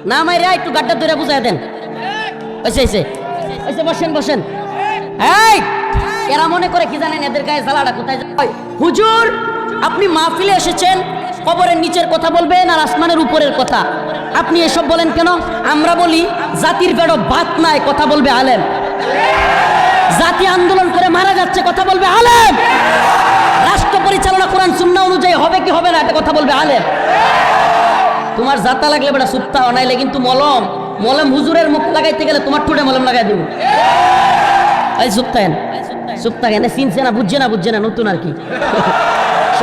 না মাইরা একটু গাড্ডা ধরে বুঝাই দেন। বসেন বসেন। এই এরা মনে করে কি জানেন এদের গায়ে জ্বালাটা কোথায় যায়? হুজুর আপনি মাহফিলে এসেছেন, কবরের নিচের কথা বলবেন আর আসমানের উপরের কথা, আপনি এসব বলেন কেন? আমরা বলি জাতির বেড়ো ভাত নাই, কথা বলবে আলেম। জাতি আন্দোলন করে মারা যাচ্ছে, কথা বলবে আলেম। রাষ্ট্র পরিচালনা কোরআন সুন্নাহ অনুযায়ী হবে কি হবে না, এটা কথা বলবে আলেম। তোমার জাতা লাগলে বেটা সুপ্তা অনাইলে কিন্তু মলম মলম হুজুরের মুখ লাগাইতে গেলে তোমার ঠোঁটে মলম লাগাই দেবো। এই সুপ্তায়ন সুপ্তায়ন চিনছে না, বুঝছে না, নতুন আর কি।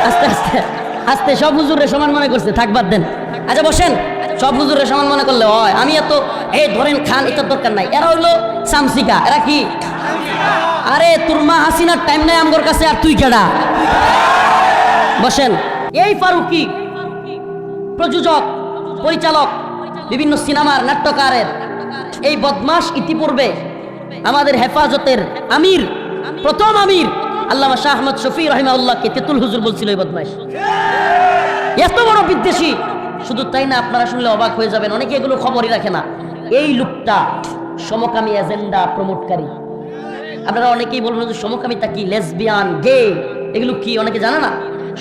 আস্তে আস্তে আস্তে সব হুজুরে সমান মনে করছে, থাক বাদ দেন। আচ্ছা বসেন। সব হুজুরে সমান মনে করলে হয়। আমি এত এই ধরেন খান এটার দরকার নাই। এরা হইলো সামসিকা। এরা কি? আরে তোর মা হাসিনার টাইম নাই আমগোর কাছে, আর তুই কেডা? বসেন। এই ফারুকি প্রযোজক, পরিচালক, বিভিন্ন সিনেমার নাট্যকারের এই বদমাশ ইতিপূর্বে আমাদের হেফাজতের আমির, প্রথম আমির আল্লামা শাহ আহমদ শফি রাহিমাহুল্লাহকে তেতুল হুজুর বলছিল এই বদমাশ। এত বড় বিদ্বেষী। শুধু তাই না, আপনারা শুনলে অবাক হয়ে যাবেন, অনেকে এগুলো খবরই রাখে না। এই লোকটা সমকামী এজেন্ডা প্রমোটকারী। আপনারা অনেকেই বলবেন যে সমকামিতা কি, লেসবিয়ান, গে, এগুলো কি অনেকে জানে না।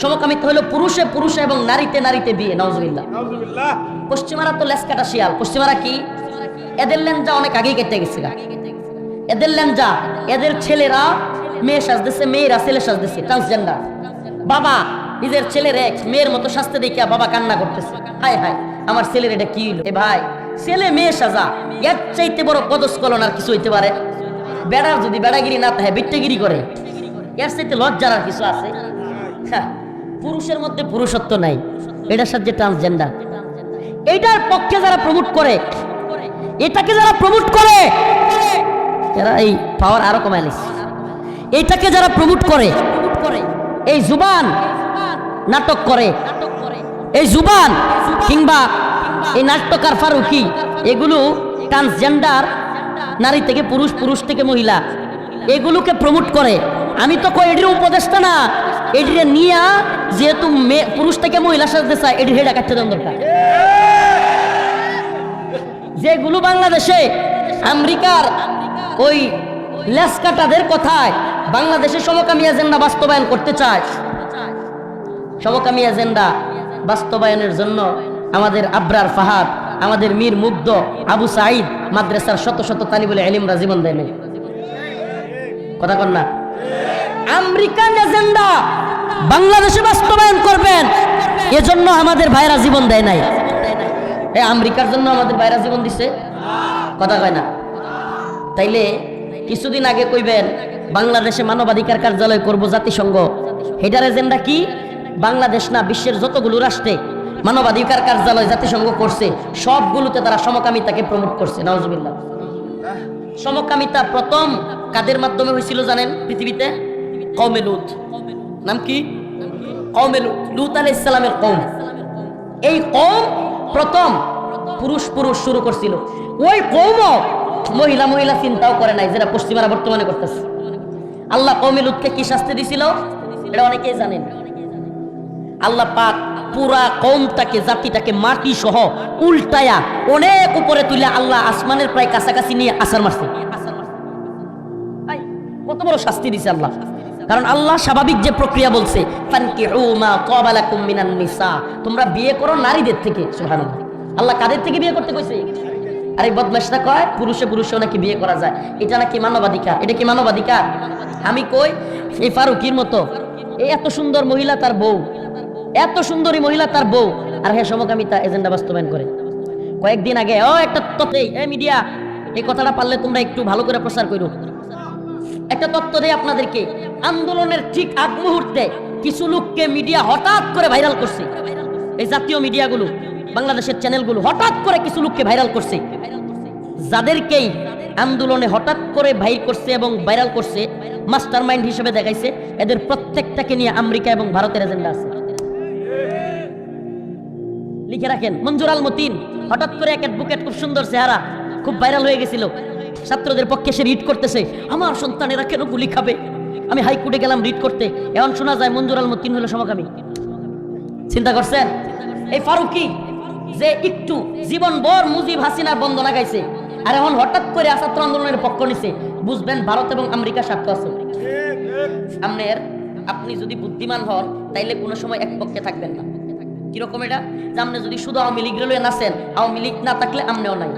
সমকামিতা হলো পুরুষে পুরুষে এবং নারীতে নারীতে বিয়ে। নাউজুবিল্লাহ। পশ্চিমারা তো লেস কাটা শিয়াল। পশ্চিমারা কি? এদের লেঞ্জা অনেক আগেই কেটে গেছে। এদের লেঞ্জা, এদের ছেলেরা মেয়ে সাজতেছে, মেয়েরা ছেলে সাজতেছে, ট্রান্সজেন্ডার। বাবা নিজের ছেলের এক মেয়ের মতো সাজতে দেখিয়া বাবা কান্না করতেছে, হায় হায় আমার ছেলের এটা কি হইলো। এ ভাই, ছেলে মেয়ে সাজা এর চাইতে বড় পদস্খলন আর কিছু হইতে পারে? বেড়ার যদি বেড়াগিরি না থাকে, বিট্টেগিরি করে, এর চাইতে লজ্জার আর কিছু আছে? পুরুষের মধ্যে পুরুষত্ব নাই, এটার সাথে ট্রান্সজেন্ডার। এইটার পক্ষে যারা প্রমোট করে, এটাকে যারা প্রমোট করে, এরা এই পাওয়ার আরো কমাইলিস। এইটাকে যারা প্রমোট করে, এই জুবান নাটক করে, এই জুবান কিংবা এই নাট্যকার ফারুকি, এগুলো ট্রান্সজেন্ডার, নারী থেকে পুরুষ, পুরুষ থেকে মহিলা, এগুলোকে প্রমোট করে। আমি তো কই এটির উপদেশটা না, এটিরে নিয়া যেহেতু পুরুষ থেকে মহিলা সাজতে চায়, এটির হেডা কাটতে দেওয়ার দরকার। যেগুলো বাংলাদেশে আমেরিকার ওই লেসকাটাদের কথায় বাংলাদেশে সমকামী এজেন্ডা বাস্তবায়ন করতে চায়, সমকামী এজেন্ডা বাস্তবায়নের জন্য আমাদের আবরার ফাহাদ, আমাদের মীর মুগ্ধ, আবু সাঈদ মাদ্রাসার শত শত তালিবুল ইলমরা জীবন দেয় নাই। কথা কন না? আমেরিকান এজেন্ডা বাংলাদেশে বাস্তবায়ন করবেন, এজন্য আমাদের ভাইরা জীবন দেয় নাই। এই আমেরিকার জন্য আমাদের ভাইরা জীবন দিছে, কথা কয় না। তাইলে কিছুদিন আগে কইবেন বাংলাদেশে মানবাধিকার কার্যালয় করব জাতিসংঘ, হেডার এজেন্ডা কি? বাংলাদেশ না, বিশ্বের যতগুলো রাষ্ট্রে মানবাধিকার কার্যালয় জাতিসংঘ করছে, সবগুলোতে তারা সমকামিতাকে প্রমোট করছে। নাউজুবিল্লাহ। সমকামিতা প্রথম কাদের মাধ্যমে হয়েছিল জানেন পৃথিবীতে? কওমে লূত। নাম কি? কওমে লূত। লূত আলাইহিস সালামের কওম। এই কওম প্রথম পুরুষ পুরুষ শুরু করছিল। ওই কওমও মহিলা মহিলা চিন্তাও করে নাই, যেটা পশ্চিমারা বর্তমানে করতেছে। আল্লাহ কওমে লূতকে কি শাস্তি দিছিল এটা অনেকেই জানেন। আল্লাহ পাক পুরা কওমটাকে, জাতিটাকে মাটি সহ উল্টায়া অনেক উপরে তুলে আল্লাহ আসমানের প্রায় কাছাকাছি নিয়ে আছাড় মারছে। কত বড় শাস্তি দিছে আল্লাহ! কারণ আল্লাহ স্বাভাবিক যে প্রক্রিয়া বলছে, ফানকিহু মা তাবা লাকুম মিনান নিসা, তোমরা বিয়ে করো নারীদের থেকে। সুবহানাল্লাহ। আল্লাহ কাদের থেকে বিয়ে করতে কইছে? আর এই বদমাশরা কয় পুরুষে পুরুষে নাকি বিয়ে করা যায়, এটা নাকি মানবাধিকার। এটা কি মানবাধিকার? আমি কই এই ফারুকির মতো এই এত সুন্দর মহিলা তার বউ, এত সুন্দরী মহিলা তার বউ, আর হ্যাঁ সমকামিতা এজেন্ডা বাস্তবায়ন করে। কয়েকদিন আগে একটা তথ্য, এই মিডিয়া এই কথাটা পারলে তোমরা একটু ভালো করে প্রচার করো। একটা তথ্য দেই আপনাদেরকে। আন্দোলনের ঠিক আগ মুহূর্তে কিছু লোককে মিডিয়া হঠাৎ করে ভাইরাল করছে। এই জাতীয় মিডিয়াগুলো, বাংলাদেশের চ্যানেলগুলো হঠাৎ করে কিছু লোককে ভাইরাল করছে, যাদেরকেই আন্দোলনে হঠাৎ করে ভাইরাল করছে এবং ভাইরাল করছে মাস্টার মাইন্ড হিসেবে দেখাইছে। এদের প্রত্যেকটাকে নিয়ে আমেরিকা এবং ভারতের এজেন্ডা আছে। লিখে রাখেন। মঞ্জুর আল মতিন হঠাৎ করে এক অ্যাডভোকেট, খুব সুন্দর চেহারা, খুব ভাইরাল হয়ে গেছিল। ছাত্রদের পক্ষে সে রিড করতেছে, আমার সন্তানেরা কেন গুলি খাবে। আমি হাইকোর্টে গেলাম রিড করতে, এখন শোনা যায় মঞ্জুর আল মতিন হলো সমকামী। চিন্তা করছেন? এই ফারুকি যে একটু জীবনভর মুজিব হাসিনার বন্দনা গাইছে, আর এখন হঠাৎ করে ছাত্র আন্দোলনের পক্ষ নিছে, বুঝবেন ভারত এবং আমেরিকার স্বার্থ আছে। আপনি যদি বুদ্ধিমান হন তাইলে কোনো সময় এক পক্ষে থাকবেন না। কিরকম এটা? যে আপনি যদি শুধু আওয়ামী লীগ লয়ে নাচেন, আওয়ামী লীগ না থাকলে আমনেও নাই।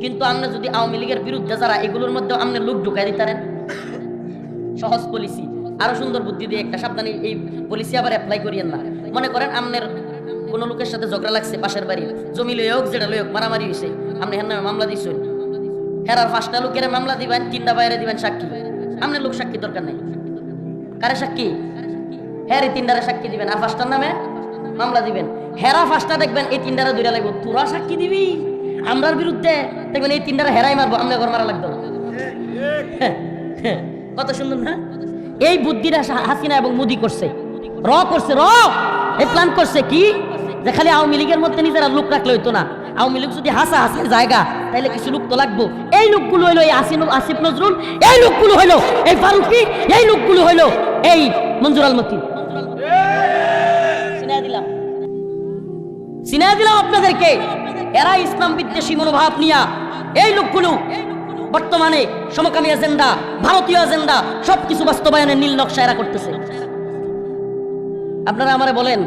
কিন্তু আপনি যদি আওয়ামী লীগের বিরুদ্ধে যারা, এগুলোর মধ্যে আপনি লোক ঢুকাই দিতারেন। সহজ পলিসি, আরো সুন্দর বুদ্ধি দিয়ে একটা, সাবধানে এই পলিসি আবার অ্যাপ্লাই করিয়েন না। মনে করেন আপনার কোন লোকের সাথে ঝগড়া লাগছে, পাশের বাড়ির জমি লয়ে হোক, যেটা লয়ে হোক, মারামারি হয়েছে, আপনি হ্যাঁ মামলা দিচ্ছেন, হেরার 5টা লোকের মামলা দিবেন, 3টা বাইরে দিবেন সাক্ষী। আপনার লোক সাক্ষী দরকার নেই। কারে সাক্ষী? হ্যাঁ 3টারে সাক্ষী দিবেন, আর 5টার নামে মামলা দিবেন। হেরা 5টা দেখবেন এই 3টারে ধরে লাগবে, তোরা সাক্ষী দিবি আমরার বিরুদ্ধে, দেখবেন এই 3টারে হেরাই মারবো, আমরা ঘর মারা লাগতো। কত সুন্দর না? এই বুদ্ধিটা হাসিনা এবং মোদি করছে, করছে এই প্ল্যান করছে কি, যে খালি আওয়ামী লীগের মধ্যে নিজেরা লোক রাখলে হইতো না। আওয়ামী লীগ যদি হাসার জায়গা, তাইলে কিছু লোক তো লাগবো। এই লোকগুলো হইলো এই আসিফ নজরুল, এই লোকগুলো হইলো এই ফারুকি, এই লোকগুলো হইলো এই মঞ্জুর আল মতি। চিনা দিলাম আপনাদেরকে। এরা ইসলাম বিদ্বেষী মনোভাব নিয়া এই লোকগুলো বর্তমানে সমকামী এজেন্ডা, ভারতীয় এজেন্ডা সবকিছু বাস্তবায়নের নীল নকশা এরা করতেছে। আপনারা আমারে বলেন,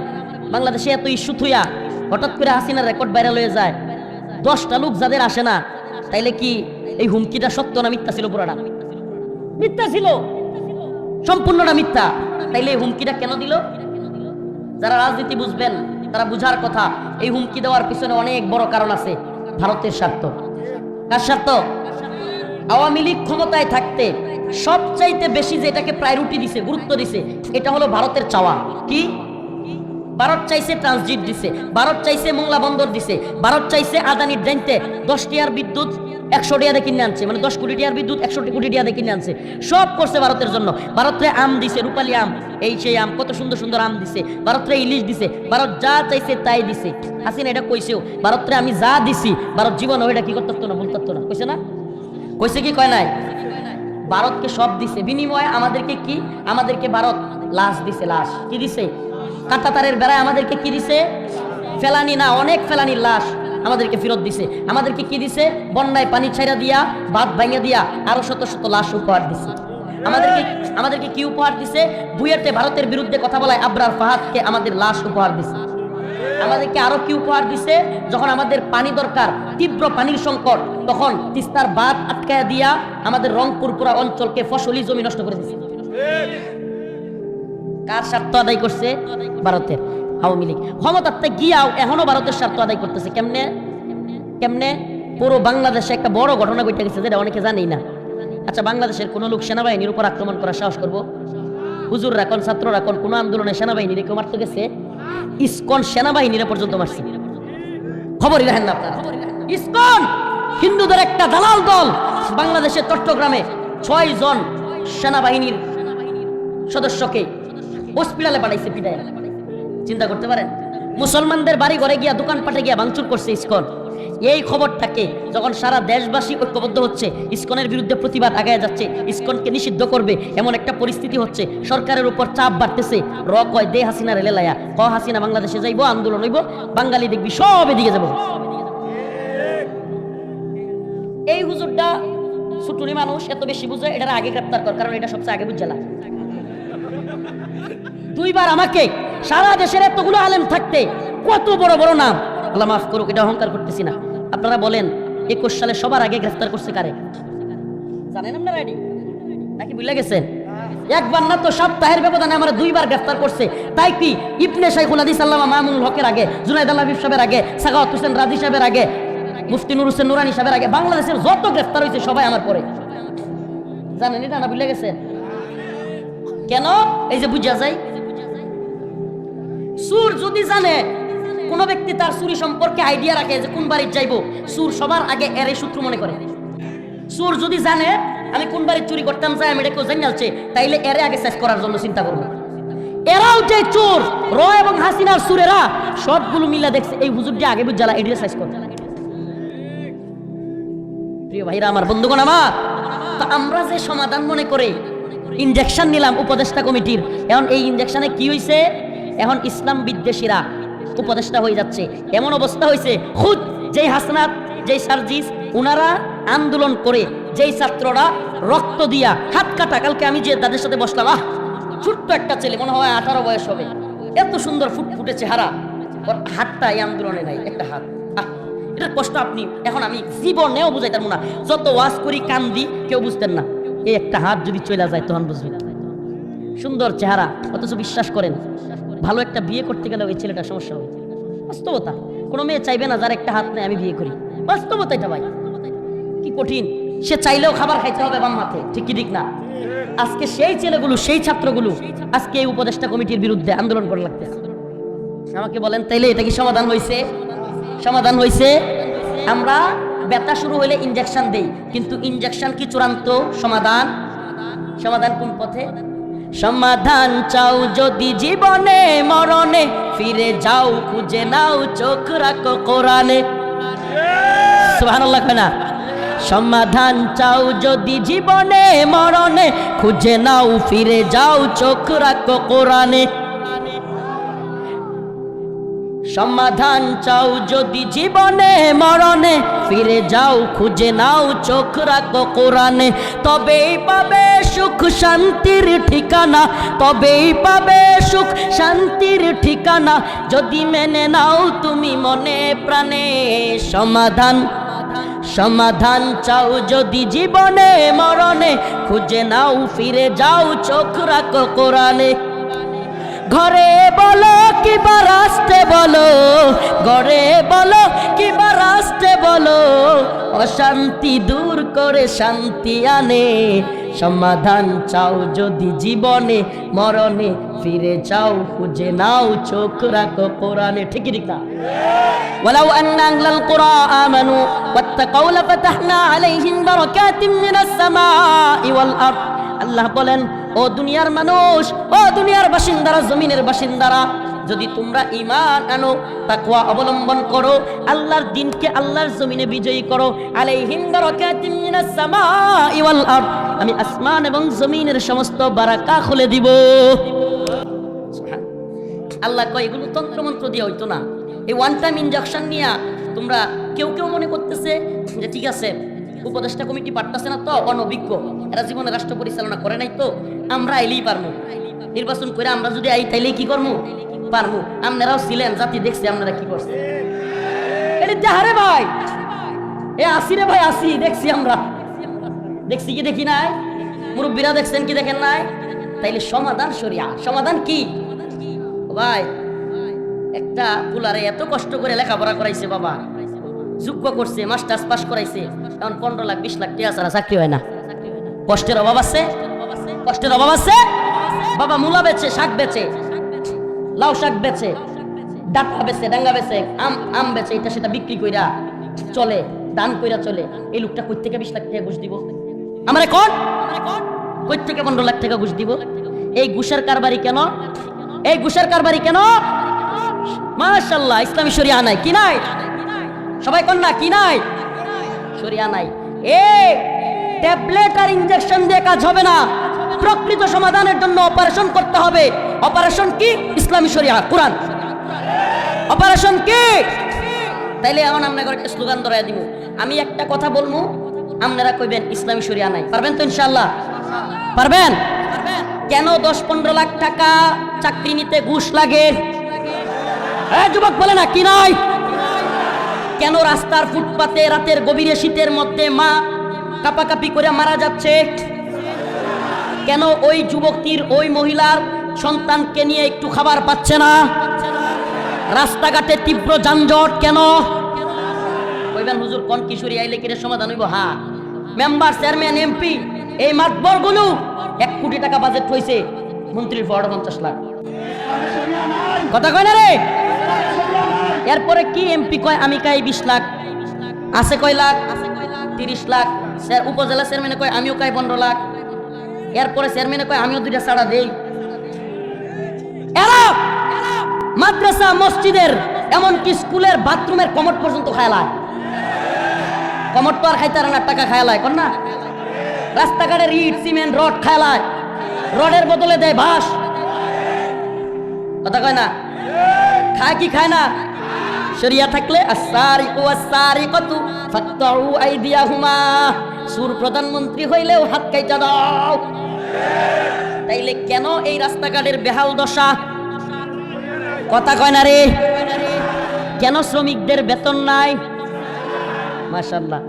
বাংলাদেশে এত ইস্যু থুইয়া হঠাৎ করে হাসিনার রেকর্ড ভাইরাল হয়ে যায়, 10টা লোক যাদের আসে না, তাইলে কি এই হুমকিটা সত্য না মিথ্যা ছিল? পুরাটা মিথ্যা ছিল, সম্পূর্ণটা মিথ্যা। তাইলে এই হুমকিটা কেন দিল? যারা রাজনীতি বুঝবেন তারা বুঝার কথা, এই হুমকি দেওয়ার পিছনে অনেক বড় কারণ আছে। ভারতের স্বার্থ। কার স্বার্থ? আওয়ামী লীগ ক্ষমতায় থাকতে সবচাইতে বেশি যেটাকে প্রায়োরিটি দিছে, গুরুত্ব দিছে, এটা হলো ভারতের চাওয়া। কি? ভারত চাইছে ট্রানজিট দিছে, ভারত চাইছে মোংলা বন্দর দিছে, ভারত চাইছে আদানির জানতে 10 টিয়ার বিদ্যুৎ 100 টিয়া কিনে আনছে, মানে 10 কোটি টিয়ার বিদ্যুৎ 100 কোটি টিয়া কিনে আনছে। সব করছে ভারতের জন্য। ভারতরে আম দিছে, রূপালী আম, এই সেই আম, কত সুন্দর সুন্দর আম দিছে। ভারতরে ইলিশ দিছে, ভারত যা চাইছে তাই দিছে। হাসিনা এটা কইছেও, ভারতরে আমি যা দিছি ভারত জীবন ওইটা কি করতে না, বলতে না। কইছে না? কইছে কি কয় নাই? ভারতকে সব দিছে, বিনিময়ে আমাদেরকে কি? আমাদেরকে ভারত লাশ দিছে। লাশ কি দিছে? কাঁটাতারের বেড়ায় আমাদেরকে কি দিছে? ফেলানি না, অনেক ফেলানির লাশ আমাদেরকে ফেরত দিছে। আমাদেরকে কি দিছে? বন্যায় পানি ছাইরা দিয়া, বাঁধ ভাঙিয়ে দিয়া আরো শত শত লাশ উপহার দিছে। আমাদেরকে কি উপহার দিছে? বুয়েটে ভারতের বিরুদ্ধে কথা বলায় আবরার ফাহাদকে আমাদের লাশ উপহার দিছে। আমাদেরকে আরো কি উপহার দিছে? যখন আমাদের পানি দরকার, তীব্র পানির সংকট, তখন তিস্তার বাঁধ আটকায়া দিয়া আমাদের রংপুর পুরা অঞ্চলকে ফসলি জমি নষ্ট করে দিছে। কার স্বার্থ আদায় করছে? ভারতের। আওয়ামী লীগ ক্ষমতাতে গিয়াও এখনো ভারতের স্বার্থ আদায় করতেছে। কেমনে? কেমনে? পুরো বাংলাদেশে একটা বড় ঘটনা ঘটে গেছে, যেটা অনেকে জানেই না। আচ্ছা, বাংলাদেশের কোন লোক সেনাবাহিনীর উপর আক্রমণ করার সাহস করবো? হুজুররা কোন, ছাত্ররা কোন, কোন আন্দোলনে সেনাবাহিনীর কেউ মারতে গেছে? ইসকন সেনাবাহিনীরা পর্যন্ত মারছে। খবরই রাখেন না আপনারা। ইসকন হিন্দুদের একটা দালাল দল বাংলাদেশের চট্টগ্রামে 6 জন সেনাবাহিনীর সদস্যকে হসপিটালে পাঠাইছে পিটায়। চিন্তা করতে পারেন? মুসলমানদের বাড়ি ঘরে গিয়া, দোকানপাটে গিয়া ভাঙচুর করছে ইসকন। এই খবরটাকে যখন সারা দেশবাসী ঐক্যবদ্ধ হচ্ছে, ইসকনের বিরুদ্ধে প্রতিবাদ আগায় যাচ্ছে, ইসকনকে নিষিদ্ধ করবে এমন একটা পরিস্থিতি হচ্ছে, সরকারের উপর চাপ বাড়তেছে। কয় দে হাসিনা রেলে লায়া, হাসিনা বাংলাদেশে যাইব, আন্দোলন হইব, বাঙালি দেখবি সব এদিকে যাব। এই হুজুরটা ছুটুনি মানুষ, এত বেশি বুঝে, এটার আগে গ্রেপ্তার কর, কারণ এটা সবচেয়ে আগে বুঝলা। 2 বার আমাকে সারা দেশের এতগুলো আলেম থাকতে কত বড় বড় নাম, আল্লাহ মাফ করুক, এটা অহংকার করতেছি না। আপনারা বলেন 21 সালে সবার আগে গ্রেফতার করছে কারে? জানেন আপনারা? আইডি নাকি ভুলে গেছেন? একবার না তো সপ্তাহের ব্যবধানে আমার 2 বার গ্রেফতার করছে। তাই কি ইবনে শাইখুল হাদিস আল্লামা মামুনুল হকের আগে, জুনাইদ আল হাবিব সাহেবের আগে, সাখাওয়াত হোসেন রাজি সাহেবের আগে, মুফতি নুর হোসেন নুরানি সাহেবের আগে, বাংলাদেশের যত গ্রেফতার হয়েছে সবাই আমার পরে। জানেন এটা না? ভুলে গেছেন কেন? এই যে বুঝা যায়, সুর যদি জানে, কোন ব্যক্তি তার চুরি সম্পর্কে আইডিয়া রাখে যে কোন বাড়ির যাইব, সুর সবার আগে এর শত্রু মনে করে। সুর যদি জানে আমি কোন বাড়ির চুরি করতাম, যাই আমি এটা কেউ জানালছে, তাইলে এরে আগে শেষ করার জন্য চিন্তা করবো। এরাও যে চোর, এবং হাসিনার সুরেরা সবগুলো মিলা দেখছে এই হুজুরটি আগে বুঝালা, এটি শেষ করতে। প্রিয় ভাইরা আমার, বন্ধুগণ আমার, তো আমরা যে সমাধান মনে করে ইনজেকশন নিলাম উপদেষ্টা কমিটির, এখন এই ইনজেকশনে কি হইছে? এখন ইসলাম বিদ্বেষীরা উপদেষ্টা হয়ে যাচ্ছে। এমন অবস্থা হয়েছে, খুদ যেই হাসনাত, যেই সার্জিস, উনারা আন্দোলন করে, যেই ছাত্ররা রক্ত দিয়া হাত কাটা, কালকে আমি যে তাদের সাথে বসলাম, ছোট্ট একটা ছেলে, মনে হয় 18 বয়স হবে, এত সুন্দর ফুটফুটে চেহারা, ওর হাতটা এই আন্দোলনে নাই, একটা হাত। এটার কষ্ট আপনি এখন আমি জীবনেও বুঝাইতাম না, যত ওয়াজ করি কান্দি কেউ বুঝতেন না। এই একটা হাত যদি চলে যায় তখন বুঝবেন। সুন্দর চেহারা, অথচ বিশ্বাস করেন ভালো একটা বিয়ে করতে গেলে ওই ছেলেটা সমস্যা হবে। বাস্তবতা, কোনো মেয়ে চাইবে না যার একটা হাত নেই আমি বিয়ে করি। বাস্তবতা এটা ভাই, কি কঠিন। সে চাইলেও খাবার খাইতে হবে বাম হাতে, ঠিক কি ঠিক না? আজকে সেই ছেলেগুলো, সেই ছাত্রগুলো আজকে এই উপদেষ্টা কমিটির বিরুদ্ধে আন্দোলন করে লাগতেছে। আমাকে বলেন তাইলে এটা কি সমাধান হয়েছে? সমাধান হয়েছে? আমরা ব্যথা শুরু হলে ইনজেকশন দেই, কিন্তু ইনজেকশন কি চূড়ান্ত সমাধান? সমাধান কোন পথে? সমাধান চাও যদি জীবনে মরণে, ফিরে যাও খুঁজে নাও চোখ রাখো কোরআনে। সুবহানাল্লাহ কয় না? সমাধান চাও যদি জীবনে মরণে, খুঁজে নাও ফিরে যাও চোখ রাখো কোরআনে। সমাধান চাও যদি জীবনে মরণে, ফিরে যাও খুঁজে নাও চোখ রাখো কোরআনে। তবেই পাবে সুখ শান্তির ঠিকানা, তবেই পাবে সুখ শান্তির ঠিকানা, যদি মেনে নাও তুমি মনে প্রাণে। সমাধান, সমাধান চাও যদি জীবনে মরণে, খুঁজে নাও ফিরে যাও চোখ রাখো কোরআনে। ঘরে বলো কিবা রাস্তে বলো, ঘরে বলো কিবা রাস্তে বলো, অশান্তি দূর করে শান্তি আনে। সমাধান চাও যদি জীবনে মরণে, ফিরে যাও খুঁজে নাও চোখ রাখো কোরআনে। ঠিক ঠিক না? ওয়ালাউ আন্না আহলাল কুরা আমানু ওয়াত্তাকাউ লাফাতাহনা আলাইহিম বারাকাতিম মিনাস সামাই ওয়াল আরদ। আল্লাহ বলেন, ও দুনিয়ার মানুষ, ও দুনিয়ার বাসিন্দারা, জমিনের বাসিন্দারা, যদি তোমরা ঈমান আনো, তাকওয়া অবলম্বন করো, আল্লাহর দ্বীনকে আল্লাহর জমিনে বিজয়ী করো, আলাইহিম বারাকাতিম মিনাস সামাই ওয়াল আরদ, আমি আসমান এবং জমিনের সমস্ত বারাকা খুলে দিব। আল্লাহ কয় এগুলো তন্ত্রমন্ত্র দিয়ে হইতো না, এই ওয়ান টাইম ইনজেকশন নিয়ে তোমরা কেউ কেউ মনে করতেছে যে ঠিক আছে উপদেষ্টা কমিটি পারতেছে না তো, অনভিজ্ঞ, এরা জীবনে রাষ্ট্র পরিচালনা করে নাই, তো আমরা আইলেই পারবো, নির্বাচন করে আমরা যদি আই তাইলেই কি করবো, পারবো। আপনারাও ছিলেন, জাতি দেখছে আপনারা কি করছে। হারে ভাই, এ আসি রে ভাই, আসি, দেখছি আমরা, দেখছি কি দেখি নাই? মুরব্বীরা দেখছেন কি দেখেন নাই? তাইলে সমাধান শরিয়া। সমাধান কি ভাই? একটা পুলারে এত কষ্ট করে লেখাপড়া করাইছে বাবা, যোগ্য করছে, মাস্টার্স পাস করাইছে, এখন 15 লাখ 20 লাখ টাকা ছাড়া চাকরি হয় না। কষ্টের অভাব আছে? কষ্টের অভাব আছে? বাবা মূলা বেচে, শাক বেচে, লাউ শাক বেচে, ডাটা বেচে, ডাঙ্গা বেচে, আম বেচে, এটা সেটা বিক্রি কইরা চলে, দান কইরা চলে। এই লোকটা কই থেকে 20 লাখ টাকা ঘুষ দিব? আমারে কোন কই থেকে 15 লাখ টাকা ঘুষ দিব? এই ঘুষের কারবারি কেন? এই ঘুষের কারবারি কেন? মাশাআল্লাহ, ইসলামী শরিয়া নাই। কি নাই? সবাই কোন না, কি নাই? শরিয়া নাই। এই ট্যাবলেট আর ইনজেকশন দিয়ে কাজ হবে না, প্রকৃত সমাধানের জন্য অপারেশন করতে হবে। অপারেশন কি? ইসলামী শরিয়া, কোরআন। অপারেশন কি? তাইলে এখন আপনাকে একটা স্লোগান ধরাই দিব, আমি একটা কথা বলবো, আপনারা কইবেন ইসলামী শরিয়া নাই। পারবেন তো ইনশাআল্লাহ? পারবেন? কেন 10-15 লাখ টাকা চাকরি নিতে ঘুষ লাগে? যুবক বলে না, কি নাই? কেন রাস্তার ফুটপাতে রাতের গভীরে শীতের মধ্যে মা কাপাকাপি করে মারা যাচ্ছে? কেন ওই যুবকটির, ওই মহিলার সন্তানকে নিয়ে একটু খাবার পাচ্ছে না? রাস্তাঘাটে তীব্র যানজট কেন? কইবেন হুজুর কোন কিশোরী আইলে কিরে সমাধান হইব? হ্যাঁ, মেম্বার, চেয়ারম্যান, এমপি, এই মাতবরগুলো 1 কোটি টাকা বাজেট হইছে, মন্ত্রীর ফড় 50 লাখ। কথা কয় না রে? এরপরে কি এমপি কয় আমি কাই 20 লাখ, আছে কয় লাখ? 30 লাখ। স্যার উপজেলা চেয়ারম্যানে কয় আমিও কাই 15 লাখ। এরপরে চেয়ারম্যানে কয় আমিও 2টা ছাড়া দেই। এরা মাদ্রাসা, মসজিদের, এমনকি স্কুলের বাথরুমের কমোড পর্যন্ত খায়ালায়। কমোড তো আর খাইতে না, টাকা খায়ালায়, কর না? রাস্তাঘাটের ইট, সিমেন্ট, রড খায়ালায়, রডের বদলে দেয় বাঁশ। কথা কয় না? খায় কি খায় না? শরিয়া থাকলে আস-সারিকু ওয়াস-সারিকাতু ফাকতাউ আইদিয়াহুমা, সুর প্রধানমন্ত্রী হইলেও হাত কাইটা দাও। তাইলে কেন এই রাস্তাঘাটের বেহাল দশা? কথা কয় না রে? কেন শ্রমিকদের বেতন নাই? মাশাআল্লাহ,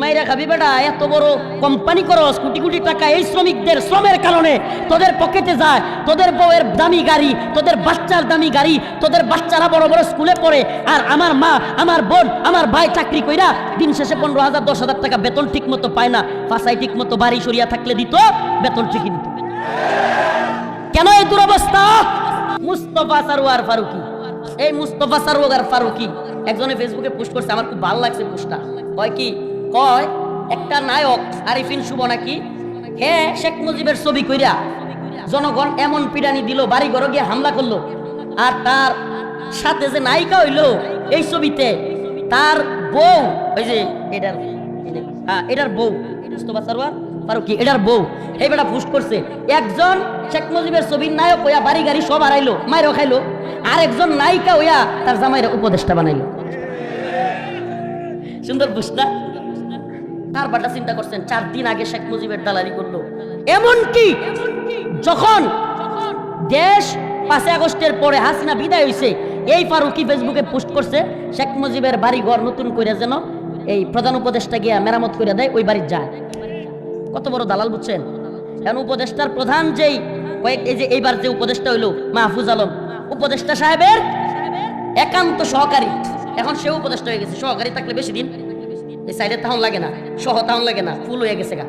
মাইরা খাবি বেটা, এত বড় কোম্পানি করস, কোটি কোটি টাকা এই শ্রমিকদের শ্রমের কারণে তোদের পকেটে যায়। তোদের বউয়ের দামি গাড়ি, তোদের বাচ্চার দামি গাড়ি, তোদের বাচ্চারা বড় বড় স্কুলে পড়ে, আর আমার মা, আমার বোন, আমার ভাই চাকরি কইরা দিন শেষে 15,000 10,000 টাকা বেতন ঠিক মতো পায় না। ফাঁসাই ঠিক মতো বাড়ি সরিয়া থাকলে দিত, বেতন ঠিকই দিত। কেন এই দুরবস্থা? মুস্তফা সারোয়ার ফারুকী, এই মুস্তফা সারোয়ার ফারুকী একজনে ফেসবুকে পোস্ট করছে, আমার খুব ভালো লাগছে পোস্টটা। কয় কি? কয় একটা নায়ক আরিফিন শুভ নাকি, হ্যাঁ শেখ মুজিবের ছবি কইরা জনগণ এমন পিডানি দিল, বাড়ি ঘরে গিয়ে হামলা করলো, আর তার সাথে যে নায়িকা হইলো এই ছবিতে তার বউ, ওই যে এটার বউ মুস্তফা সারোয়ার ফারুকী, এটার বউ এই বেটা পোস্ট করছে। একজন শেখ মুজিবের ছবির নায়ক হইয়া বাড়ি গাড়ি সব হারাইলো, মাইরও খাইলো, আর একজন নায়িকা হইয়া তার জামাইরা উপদেষ্টা বানাইলো। সুন্দর পোস্ট না? তার বাটা চিন্তা করছেন, 4 দিন আগে শেখ মুজিবের দালালি করলো। এমনকি যখন দেশ 5 আগস্টের পরে হাসিনা বিদায় হইছে, এই ফারুকী ফেসবুকে পোস্ট করছে শেখ মুজিবের বাড়ি ঘর নতুন করে যেন এই প্রধান উপদেষ্টা গিয়া মেরামত করে দেয়, ওই বাড়ি যায়। কত বড় দালাল বুঝছেন? এখন উপদেষ্টার প্রধান যেই এই যে এইবার যে উপদেষ্টা হইলো মাহফুজ আলম, উপদেষ্টা সাহেবের একান্ত সহকারী, এখন সেও উপদেষ্টা হয়ে গেছে। সহকারী থাকলে বেশি দিন এই সাইডে তাহন লাগে না, সহ তাহন লাগে না, ফুল হয়ে গেছে গা।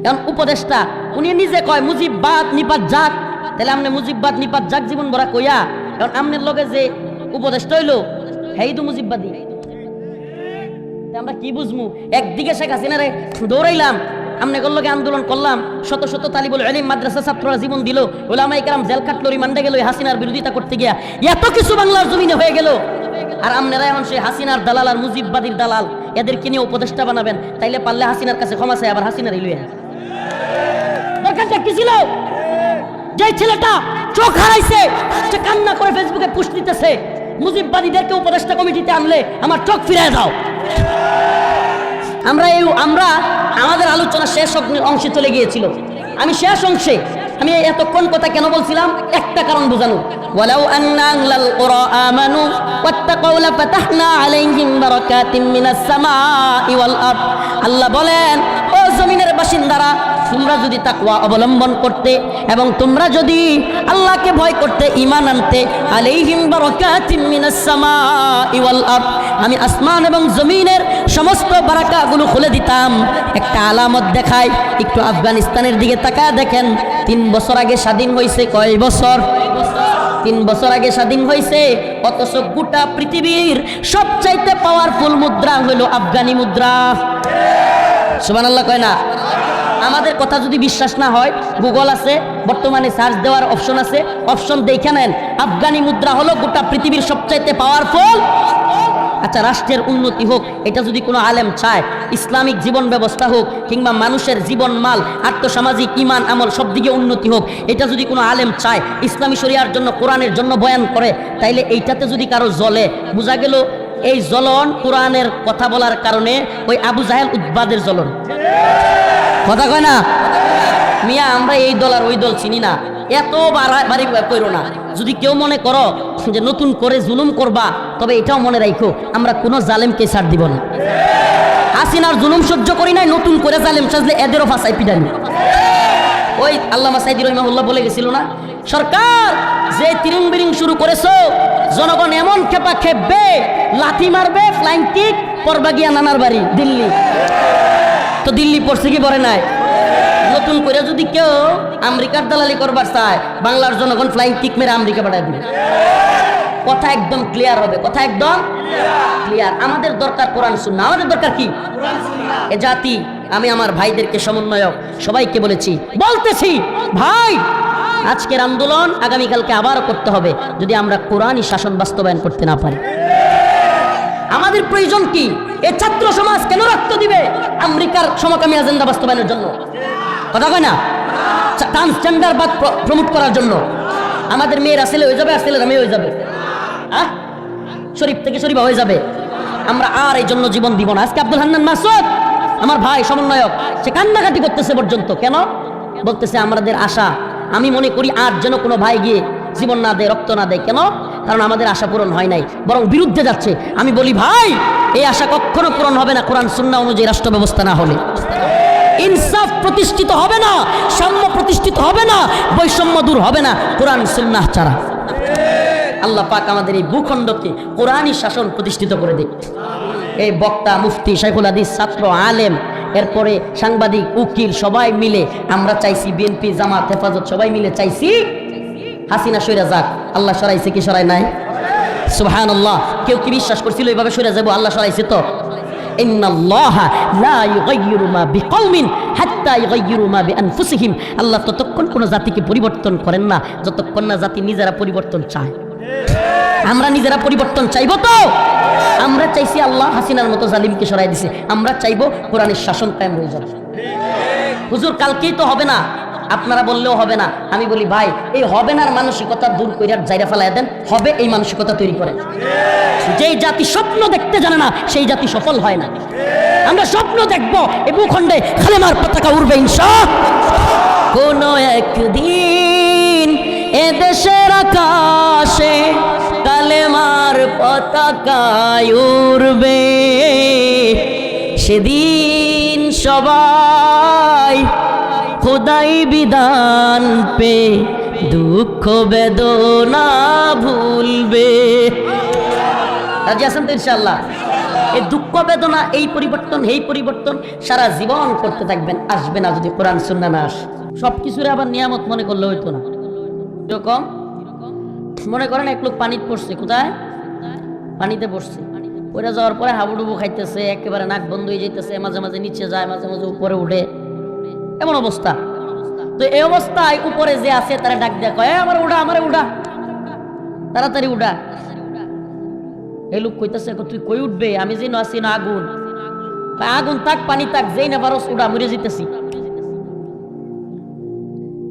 এখন উপদেষ্টা উনি নিজে কয় মুজিববাদ নিপাত যাক, তাহলে আমনে মুজিববাদ নিপাত যাক জীবন ভরা কইয়া, এখন আমনের লগে যে উপদেষ্টা হইলো হেই তো মুজিববাদী। আমরা কি বুঝমু? একদিকে শেখ হাসিনারে দৌড়াইলাম, আমনে লগে আন্দোলন করলাম, শত শত তালিবুল ইলম মাদ্রাসা ছাত্ররা জীবন দিল, উলামায়ে কেরাম জেল কাটলো, রিমান্ডে গেল হাসিনার বিরোধিতা করতে গিয়া, এত কিছু বাংলার জমিনে হয়ে গেল। আর আপনারা এখন সেই হাসিনার দালাল আর মুজিববাদীর দালাল, এদেরকে নিয়ে উপদেষ্টা বানাবেন। তাইলে পারলে হাসিনার কাছে ক্ষমা চাই, আবার হাসিনার ইলুয়া দরকারটা কি ছিল? যে ছেলেটা চোখ হারাইছে, সে কান্না করে ফেসবুকে পোস্ট দিতেছে, মুজিববাদীদেরকে উপদেষ্টা কমিটিতে আনলে আমার চোখ ফিরিয়ে দাও। আমরা আমাদের আলোচনা শেষ অংশে চলে গিয়েছিল। আমি শেষ অংশে আমি এতক্ষণ কথা কেন বলছিলাম? একটা কারণ বোঝানো। ওয়ালাউ আন্না আহলাল কুরা আমানু ওয়াত্তাকাউ লাফাতাহনা আলাইহিম বারাকাতিম মিনাস সামাই ওয়াল আরদ। আল্লাহ বলেন, ও জমিনের বাসিন্দারা, তোমরা যদি তাকওয়া অবলম্বন করতে এবং তোমরা যদি আল্লাহকে ভয় করতে, ঈমান আনতে, আলাইহিম বারাকাতিম মিনাস সামাই ওয়াল আরদ, আমি আসমান এবং জমিনের সমস্ত বারাকাগুলো খুলে দিতাম। একটা আলামত দেখায়, একটু আফগানিস্তানের দিকে তাকায় দেখেন, 3 বছর আগে স্বাধীন হয়েছে। কয় বছর? 3 বছর আগে স্বাধীন হয়েছে, অথচ গোটা পৃথিবীর সবচাইতে পাওয়ারফুল মুদ্রা হলো আফগানি মুদ্রা। সুবহানাল্লাহ কয় না? আমাদের কথা যদি বিশ্বাস না হয়, গুগল আছে, বর্তমানে সার্চ দেওয়ার অপশন আছে, অপশন দেখে নেন। আফগানি মুদ্রা হলো গোটা পৃথিবীর সবচাইতে পাওয়ারফুল। আচ্ছা, রাষ্ট্রের উন্নতি হোক, এটা যদি কোনো আলেম চায়, ইসলামিক জীবন ব্যবস্থা হোক, কিংবা মানুষের জীবন মাল, আর্থসামাজিক, ইমান, আমল সব দিকে উন্নতি হোক, এটা যদি কোনো আলেম চায়, ইসলামী শরিয়ার জন্য, কোরআনের জন্য বয়ান করে, তাইলে এইটাতে যদি কারো জ্বলে, বোঝা গেল এই জ্বলন কোরআনের কথা বলার কারণে ওই আবু জাহেল উদ্বাদের জ্বলন। কথা কয় না মিয়া? আমরা এই দল আর ওই দল চিনি না, এত বাড়ি করো না। যদি কেউ মনে করো যে নতুন করে জুলুম করবা, তবে এটাও মনে রাখো, আমরা কোনো জালেমকে ছাড় দিব না। হাসিনার জুলুম সহ্য করি নাই, নতুন করে জালেম সাজলে এদেরও ফাঁসাই পিটানি। ওই আল্লামা সাইদি রহিমাহুল্লাহ বলে গেছিল না, সরকার যে তিরিং বিরিং শুরু করেছো, জনগণ এমন খেপা খেপবে, লাথি মারবে, ফ্লাইং কিক পরবা গিয়া নানার বাড়ি দিল্লি। তো দিল্লি পড়ছে কি পড়ে নাই? নতুন করে যদি কেউ আমেরিকার দালালি করবার চায়, বাংলার জনগণ ফ্লাইং কিক মেরে আমেরিকা পাঠায় দিবে। কথা একদম ক্লিয়ার হবে, কথা একদম ক্লিয়ার। আমাদের দরকার কোরআন সুন্নাহ, আমাদের দরকার কি? এ জাতি, আমি আমার ভাইদেরকে, সমন্বয়ক সবাইকে বলতেছি, ভাই, আজকের আন্দোলন আগামীকালকে আবার করতে হবে, যদি আমরা কোরআনই শাসন বাস্তবায়ন করতে না পারি। আমাদের প্রয়োজন কি? এই ছাত্র সমাজ কেন রক্ত দিবে আমেরিকার সমকামী এজেন্ডা বাস্তবায়নের জন্য? কথা কয় না? ট্রান্সজেন্ডার বাদ প্রমোট করার জন্য। আমাদের মেয়েরা ছেলে হয়ে যাবে, আর ছেলেরা মেয়ে হয়ে যাবে। শরীফ থেকে শরীফা হয়ে যাবে। আমরা আর এই জন্য জীবন দিব না। আজকে আব্দুল হান্নান মাসুদ আমার ভাই সমন্বয়ক, সে কান্নাকাটি করতেছে পর্যন্ত। কেন? বলতেছে আমাদের আশা, আমি মনে করি আর যেন কোনো ভাই গিয়ে জীবন না দেয়, রক্ত না দেয়। কেন? কারণ আমাদের আশা পূরণ হয় নাই, বরং বিরুদ্ধে যাচ্ছে। আমি বলি ভাই, এই আশা কখনো পূরণ হবে না কোরআন সুন্নাহ অনুযায়ী রাষ্ট্র ব্যবস্থা না হলে। ইনসাফ প্রতিষ্ঠিত হবে না, সাম্য প্রতিষ্ঠিত হবে না, বৈষম্য দূর হবে না কোরআন সুন্নাহ ছাড়া। আল্লাহ পাক আমাদের এই ভূখণ্ডকে কোরআনী শাসন প্রতিষ্ঠিত করে দিক। এই বক্তা, মুফতি, শাইখুল হাদিস, ছাত্র, আলেম, এরপরে সাংবাদিক, উকিল সবাই মিলে আমরা চাইছি, বিএনপি, জামাত, হেফাজত সবাই মিলে চাইছি হাসিনা সইরা যাক। আল্লাহ সরাইছে কি সরাই নাই? সুবহানাল্লাহ। কেউ কি বিশ্বাস করছিল এইভাবে সইরা যাবো? আল্লাহ সরাইছে তো। ইন্নাল্লাহা লা ইউগাইয়িরু মা বিকওমিন হাত্তা ইউগাইয়িরু মা বিআনফুসিহিম। আল্লাহ ততক্ষণ কোন জাতিকে পরিবর্তন করেন না যতক্ষণ না জাতি নিজেরা পরিবর্তন চায়। আমরা নিজেরা পরিবর্তন চাইবো তো? আমরা চাইছি আল্লাহ হাসিনার মতো জালিমকে সরাই দিছে, আমরা চাইবো কোরআনের শাসন কায়েম হয়ে যাবে। হুজুর কালকেই তো হবে না, আপনারা বললেও হবে না। আমি বলি ভাই, এই হবে না মানসিকতা দূর কইরা জায়গা ফেলাই দেন, হবে এই মানসিকতা তৈরি করেন। যেই জাতি স্বপ্ন দেখতে জানে না সেই জাতি সফল হয় না। আমরা স্বপ্ন দেখবো এই ভূখণ্ডে কালেমার পতাকা উড়বে ইনশাআল্লাহ। কোন একদিন এ দেশের আকাশে কালেমার পতাকা উড়বে, সেদিন সবাই খোদাই বিধান পে দুঃখ বেদনা ভুলবে। রাজি আছেন তো ইনশাআল্লাহ? এই দুঃখ বেদনা, এই পরিবর্তন, এই পরিবর্তন সারা জীবন করতে থাকবেন, আসবে না যদি কোরআন সুন্নাহ না আসে। সবকিছুরে আবার নিয়ামত মনে করলে হইতো না। এরকম মনে করেন এক লোক পানিতে পড়ছে, কোথায়? পানিতে পড়ছে। পড়ে যাওয়ার পরে হাবুডুবু খাইতেছে, একেবারে নাক বন্ধ হয়ে যাইতেছে, মাঝে মাঝে নিচে যায়, মাঝে মাঝে উপরে উঠে, এমন অবস্থা। তো এই অবস্থায় উপরে যে আছে তারা ডাক দেয়া কয়, আমার উঠা, আমারে উঠা, তাড়াতাড়ি উঠা। এই লোক কইতেছে, তুই কই উঠবে? আমি যে আছি না আগুন। আগুন থাক, পানি থাক, যেই না পারস উঠা, মরে যেতেছি।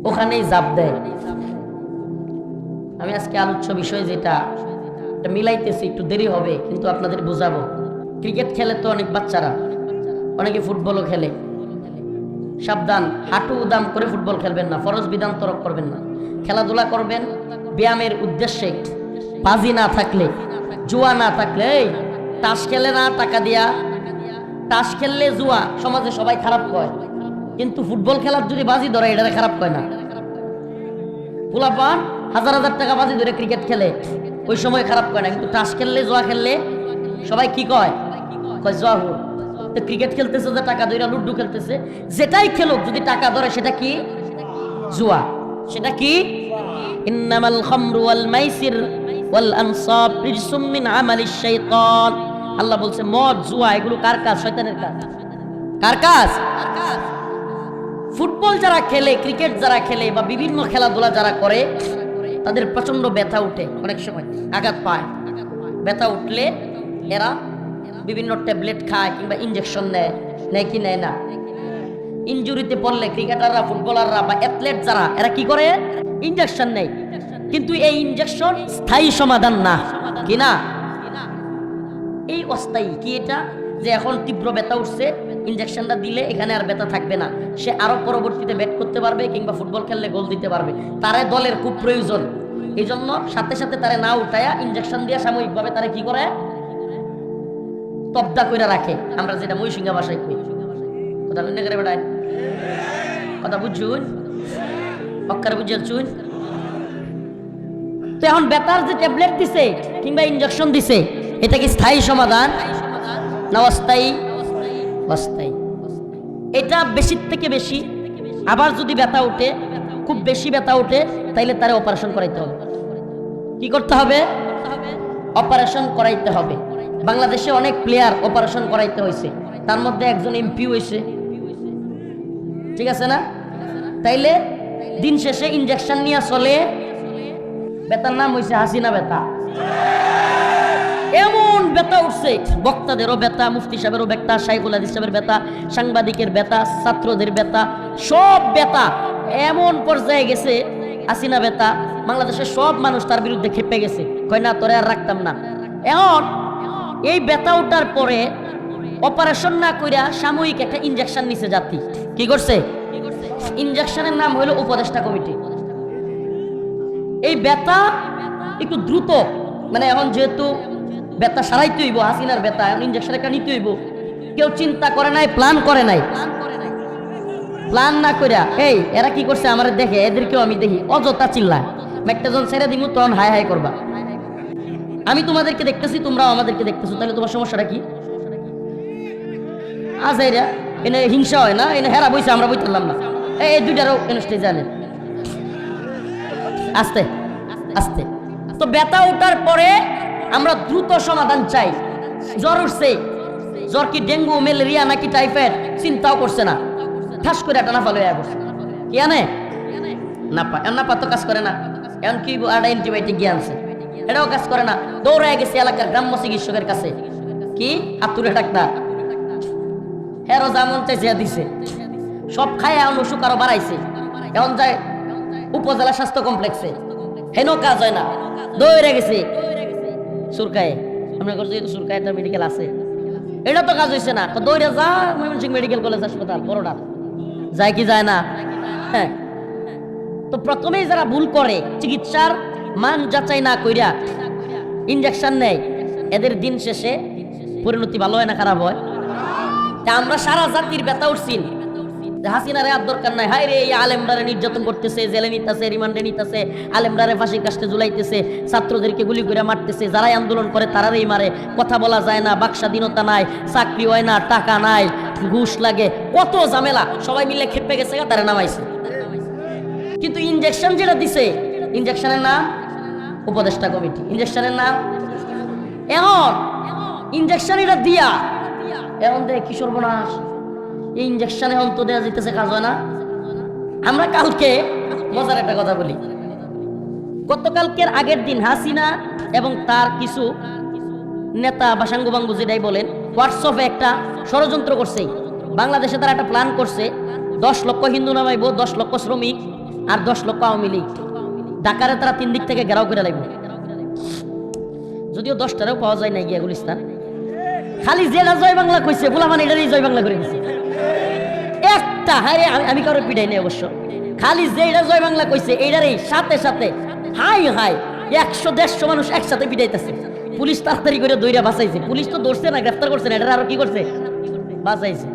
ওখানেই জাপ দেয়। আমি আজকে আলোচ্য বিষয় যেটা মিলাইতেছি, একটু দেরি হবে কিন্তু আপনাদের বোঝাবো। ক্রিকেট খেলে তো অনেক বাচ্চারা, অনেকে ফুটবলও খেলে। সাবধান, হাঁটু উদাম করে ফুটবল খেলবেন না, ফরজ বিধান তরক করবেন না। খেলাধুলা করবেন ব্যায়ামের উদ্দেশ্যে, বাজি না থাকলে, জুয়া না থাকলে। এই তাস খেলে না টাকা দিয়া, তাস খেললে জুয়া, সমাজে সবাই খারাপ কয়, কিন্তু ফুটবল খেলার যদি বাজি ধরে এটা খারাপ কয় না। পোলাপান হাজার হাজার টাকা বাজি ধরে ক্রিকেট খেলে, ওই সময় খারাপ কয় না, কিন্তু তাস খেললে, জুয়া খেললে সবাই কি কয়? কয় জুয়া হোক। তো ক্রিকেট খেলতেছে যে টাকা ধরে, লুড্ডু খেলতেছে, যেটাই খেলুক যদি টাকা ধরে সেটা কি? জুয়া। সেটা কি? ইন্নামাল খামরু ওয়াল মাইসির ওয়াল আনসাব রিজসুম মিন আমালিশ শাইতান। আল্লাহ বলছে মদ, জুয়া এগুলো কার কাজ? শয়তানের কাজ। কার কাজ? ফুটবল যারা খেলে, ক্রিকেট যারা খেলে বা বিভিন্ন খেলাধুলা যারা করে, তাদের প্রচন্ড ব্যথা উঠে, অনেক সময় আঘাত পায়। ব্যথা উঠলে এরা বিভিন্ন ট্যাবলেট খায় কিংবা ইনজেকশন নেয়। নেয় কি নেয় না? ইনজুরিতে পড়লে ক্রিকেটাররা, ফুটবলাররা বা অ্যাথলেট যারা, এরা কি করে? ইনজেকশন নেয়। কিন্তু এই ইনজেকশন স্থায়ী সমাধান না, কি না? এই অস্থায়ী। কি এটা? যে এখন তীব্র ব্যথা উঠছে, ইনজেকশনটা দিলে এখানে আর ব্যথা থাকবে না, সে আরো পরবর্তীতে ব্যাট করতে পারবে কিংবা ফুটবল খেললে গোল দিতে পারবে। তারে দলের খুব প্রয়োজন, এই জন্য সাথে সাথে তারে না উঠায়া ইনজেকশন দিয়ে সাময়িকভাবে তারে কি করে? তবদা করে রাখে। আমরা যেটা ময়ূসিংহা ভাষায় কই। কথা বুঝতে গেলে বেটায় কথা বুঝছুন, অক্ষরে বুঝছুন। তো এখন ব্যথার যে ট্যাবলেট দিছে কিংবা ইনজেকশন দিছে, এটা কি স্থায়ী সমাধান না অস্থায়ী? অস্থায়ী। এটা বেশির থেকে বেশি। আবার যদি ব্যথা উঠে, খুব বেশি ব্যথা উঠে, তাইলে তারে অপারেশন করাইতে হবে। কি করতে হবে? অপারেশন করাইতে হবে। বাংলাদেশে অনেক প্লেয়ার অপারেশন করাইতে হয়েছে, তার মধ্যে একজন এমপি হয়েছে, ঠিক আছে না? তাইলে দিন শেষে ইনজেকশন নিয়ে চলে। ব্যথার নাম হয়েছে হাসিনা ব্যথা। এমন ব্যথা উঠছে, বক্তাদেরও ব্যথা, মুফতি সাহেবেরও ব্যথা, শাইখুল হাদিস সাহেবের ব্যথা, সাংবাদিকের ব্যথা, ছাত্রদের ব্যথা, সব ব্যথা এমন পর্যায়ে গেছে। হাসিনা ব্যথা বাংলাদেশের সব মানুষ তার বিরুদ্ধে খেপে গেছে, কয় না তোরে আর রাখতাম না। এখন এই ব্যথা ওঠার পরে অপারেশন না কইরা সাময়িক একটা ইনজেকশন নিছে জাতি। কি করছে? ইনজেকশনের নাম হলো উপদেষ্টা কমিটি। এই ব্যথা একটু দ্রুত, মানে এখন যেহেতু ব্যথা সারাইতে হইব, হাসিনার ব্যথা, এখন ইনজেকশন একটা নিতে হইব। কেউ চিন্তা করে নাই, প্ল্যান করে নাই। প্ল্যান না কইরা এই এরা কি করছে আমার দেখে, এদেরকেও আমি দেখি, অযথা চিল্লায়। ম্যাকটাজন ছেড়ে দিব, তখন হাই হাই করবা। আমি তোমাদেরকে দেখতেছি, তোমরাও আমাদেরকে দেখতেছো, তাহলে তোমার সমস্যাটা কি? আজ এরা এনে হিংসা হয় না, এনে হেরা বইছে, আমরা বইতাম না। এই দুইটারও স্টেজে আনেন আস্তে আস্তে। তো ব্যথা ওঠার পরে আমরা দ্রুত সমাধান চাই। জ্বর উঠছে, জ্বর কি ডেঙ্গু, ম্যালেরিয়া নাকি টাইফয়েড চিন্তাও করছে না, ঠাস করে একটা নাফা লইয়া করছে। কি আনে? নাপা তো কাজ করে না। এখন কি একটা অ্যান্টিবায়োটিক গিয়ে আনছে, এটাও কাজ করে না। দৌড়ায় গেছে এলাকার গ্রাম্য চিকিৎসকের কাছে, কি আতুরে ডাক্তার, হেরো যেমন চাইছে দিছে, সব খায়। এখন অসুখ আরো বাড়াইছে। এখন যায় উপজেলা স্বাস্থ্য কমপ্লেক্সে, হেনো কাজ হয় না, দৌড়ে গেছে সুরকায়ে। আমরা করছি সুরকায়ে একটা মেডিকেল আছে, এটা তো কাজ হয়েছে না, তো দৌড়ে যা ময়মনসিংহ মেডিকেল কলেজ হাসপাতাল বড়টা, যায় কি যায় না? হ্যাঁ। তো প্রথমেই যারা ভুল করে, চিকিৎসার মান যাচাই না কইরা ইনজেকশন নেয়, এদের দিন শেষে পরিণতি ভালো হয় না খারাপ হয়? তা আমরা সারা জাতির ব্যথা উঠছি, হাসিনারে আর দরকার নাই। হায় রে, এই আলেমরারে নির্যাতন করতেছে, জেলে নিতেছে, রিমান্ডে নিতেছে, আলেমরারে ফাঁসির কাস্টে ঝুলাইতেছে, ছাত্রদেরকে গুলি করে মারতেছে, যারাই আন্দোলন করে তারারই মারে, কথা বলা যায় না, বাক স্বাধীনতা নাই, চাকরি হয় না, টাকা নাই, ঘুষ লাগে, কত ঝামেলা। সবাই মিলে খেপে গেছে, তারা নামাইছে। কিন্তু ইনজেকশন যেটা দিছে, ইনজেকশনের নাম উপদেষ্টা কমিটি, ইনজেকশনের নাম। এখন ইনজেকশন এটা দিয়া এখন দেখ কি সর্বনাশ, এই ইনজেকশনে অন্ত দেওয়া যেতেছে, কাজ হয় না। আমরা কালকে মজার একটা কথা বলি, গতকালকের আগের দিন হাসিনা এবং তার কিছু নেতা বা সাঙ্গবাঙ্গু যেটাই বলেন, হোয়াটসঅ্যাপে একটা ষড়যন্ত্র করছে। বাংলাদেশে তারা একটা প্ল্যান করছে, 10 লক্ষ হিন্দু নামাইব, 10 লক্ষ শ্রমিক আর 10 লক্ষ আওয়ামী লীগ। ঢাকারে তারা 3 দিক থেকে ঘেরাও করে লাগবে, যদিও 10টারেও পাওয়া যায় না গিয়া গুলিস্তান। খালি যেটা জয় বাংলা কইছে, বলা মানে এটারই জয় বাংলা করে দিছে একটা। হ্যাঁ, আমি কারো পিটাই নেই অবশ্য, খালি যেটা জয় বাংলা কইছে এইটারই সাথে সাথে হাই হাই 100-150 মানুষ একসাথে পিটাইতেছে। পুলিশ তাড়াতাড়ি করে দইরা বাঁচাইছে। পুলিশ তো ধরছে না, গ্রেফতার করছে না, এটা আরো কি করছে, বাঁচাইছে।